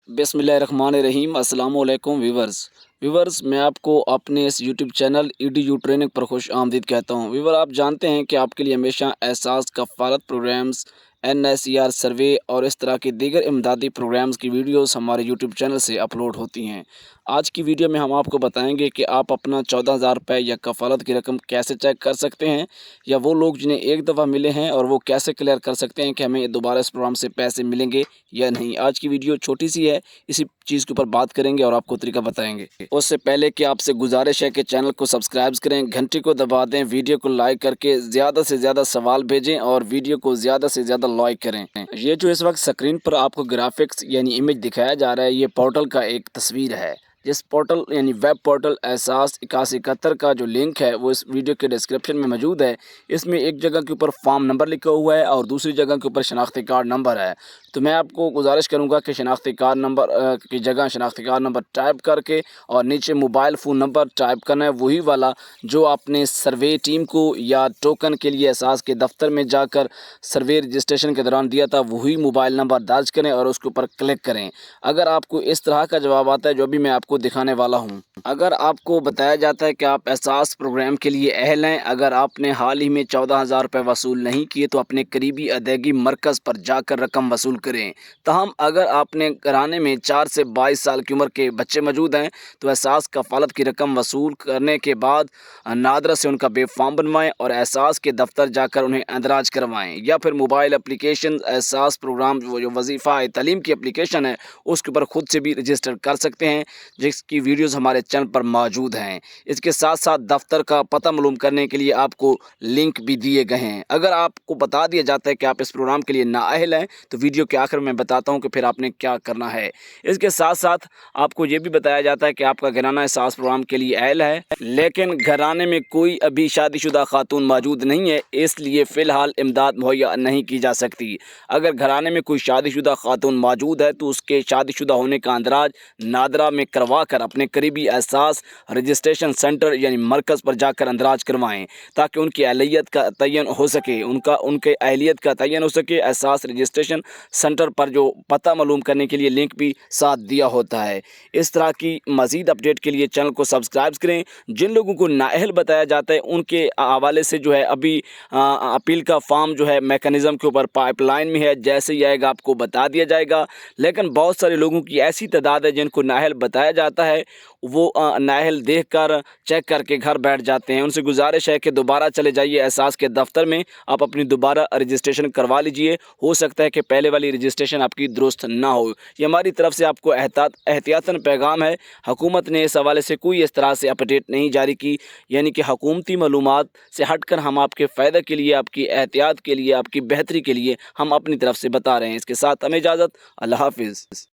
बिस्मिल्लाहिर्रहमानिर्रहीम। अस्सलाम वालेकुम व्यूवर्स, मैं आपको अपने इस यूट्यूब चैनल EDU ट्रेनिंग पर खुश आमदीद कहता हूँ। व्यूवर, आप जानते हैं कि आपके लिए हमेशा एहसास कफ़ालत प्रोग्राम्स, NSER सर्वे और इस तरह के दीगर इमदादी प्रोग्राम्स की वीडियोस हमारे यूट्यूब चैनल से अपलोड होती हैं। आज की वीडियो में हम आपको बताएंगे कि आप अपना 14,000 रुपये या कफ़ालत की रकम कैसे चेक कर सकते हैं, या वो लोग जिन्हें एक दफ़ा मिले हैं और वो कैसे क्लियर कर सकते हैं कि हमें दोबारा इस प्रोग्राम से पैसे मिलेंगे या नहीं। आज की वीडियो छोटी सी है, इसी चीज़ के ऊपर बात करेंगे और आपको तरीका बताएंगे। उससे पहले कि आपसे गुजारिश है कि चैनल को सब्सक्राइब करें, घंटी को दबा दें, वीडियो को लाइक करके ज़्यादा से ज़्यादा सवाल भेजें और वीडियो को ज़्यादा से ज़्यादा लाइक करें। ये जो इस वक्त स्क्रीन पर आपको ग्राफिक्स यानी इमेज दिखाया जा रहा है, ये पोर्टल का एक तस्वीर है। जिस पोर्टल यानी वेब पोर्टल एहसास 8171 का जो लिंक है वो इस वीडियो के डिस्क्रिप्शन में मौजूद है। इसमें एक जगह के ऊपर फॉर्म नंबर लिखा हुआ है और दूसरी जगह के ऊपर शनाख्ती कार्ड नंबर है। तो मैं आपको गुजारिश करूंगा कि शनाख्ती कार्ड नंबर की जगह शनाख्ती कार्ड नंबर टाइप करके और नीचे मोबाइल फ़ोन नंबर टाइप करना है, वही वाला जो आपने सर्वे टीम को या टोकन के लिए एहसास के दफ्तर में जाकर सर्वे रजिस्ट्रेशन के दौरान दिया था, वही मोबाइल नंबर दर्ज करें और उसके ऊपर क्लिक करें। अगर आपको इस तरह का जवाब आता है जो भी मैं आपको दिखाने वाला हूं, अगर आपको बताया जाता है कि आप एहसास प्रोग्राम के लिए अहल हैं, अगर आपने हाल ही में 14,000 रुपये वसूल नहीं किए तो अपने करीबी अदायगी मरकज़ पर जाकर रकम वसूल करें। तहम अगर आपने घराने में 4 से 22 साल की उम्र के बच्चे मौजूद हैं तो एहसास कफ़ालत की रकम वसूल करने के बाद नादरा से उनका बे फॉर्म बनवाएँ और एहसास के दफ्तर जाकर उन्हें अंदराज करवाएँ, या फिर मोबाइल एप्लीकेशन एहसास प्रोग्राम वो जो वजीफ़ा तालीम की एप्लीकेशन है उसके ऊपर खुद से भी रजिस्टर कर सकते हैं, जिसकी वीडियोस हमारे चैनल पर मौजूद हैं। इसके साथ साथ दफ्तर का पता मालूम करने के लिए आपको लिंक भी दिए गए हैं। अगर आपको बता दिया जाता है कि आप इस प्रोग्राम के लिए नाअहल हैं तो वीडियो के आखिर में बताता हूं कि फिर आपने क्या करना है। इसके साथ साथ आपको ये भी बताया जाता है कि आपका घराना एहसास प्रोग्राम के लिए अहल है, लेकिन घराने में कोई अभी शादीशुदा खातून मौजूद नहीं है, इसलिए फ़िलहाल इमदाद मुहैया नहीं की जा सकती। अगर घराने में कोई शादीशुदा खातून मौजूद है तो उसके शादीशुदा होने का अंदराज नादरा में करवा कर अपने करीबी एहसास रजिस्ट्रेशन सेंटर यानी मरकज़ पर जाकर अंदराज करवाएं, ताकि उनकी अहलियत का तयन हो सके, उनके अहलियत का तयन हो सके। एहसास रजिस्ट्रेशन सेंटर पर जो पता मालूम करने के लिए लिंक भी साथ दिया होता है। इस तरह की मज़ीद अपडेट के लिए चैनल को सब्सक्राइब करें। जिन लोगों को नाअहल बताया जाता है उनके हवाले से जो है अभी अपील का फॉर्म जो है मैकेनिज़्म के ऊपर पाइपलाइन में है, जैसे ही आएगा आपको बता दिया जाएगा। लेकिन बहुत सारे लोगों की ऐसी तादाद है जिनको नाअहल बताया जाता है, वो नाअहल देखकर चेक करके घर बैठ जाते हैं। उनसे गुजारिश है कि दोबारा चले जाइए एहसास के दफ्तर में, आप अपनी दोबारा रजिस्ट्रेशन करवा लीजिए। हो सकता है कि पहले वाली रजिस्ट्रेशन आपकी दुरुस्त ना हो। ये हमारी तरफ से आपको एहतियातन पैगाम है। हुकूमत ने इस हवाले से कोई इस तरह से अपडेट नहीं जारी की, यानी कि हुकूमती मालूमात से हटकर हम आपके फ़ायदे के लिए, आपकी एहतियात के लिए, आपकी बेहतरी के लिए हम अपनी तरफ से बता रहे हैं। इसके साथ हमें इजाज़त। अल्लाह हाफिज़।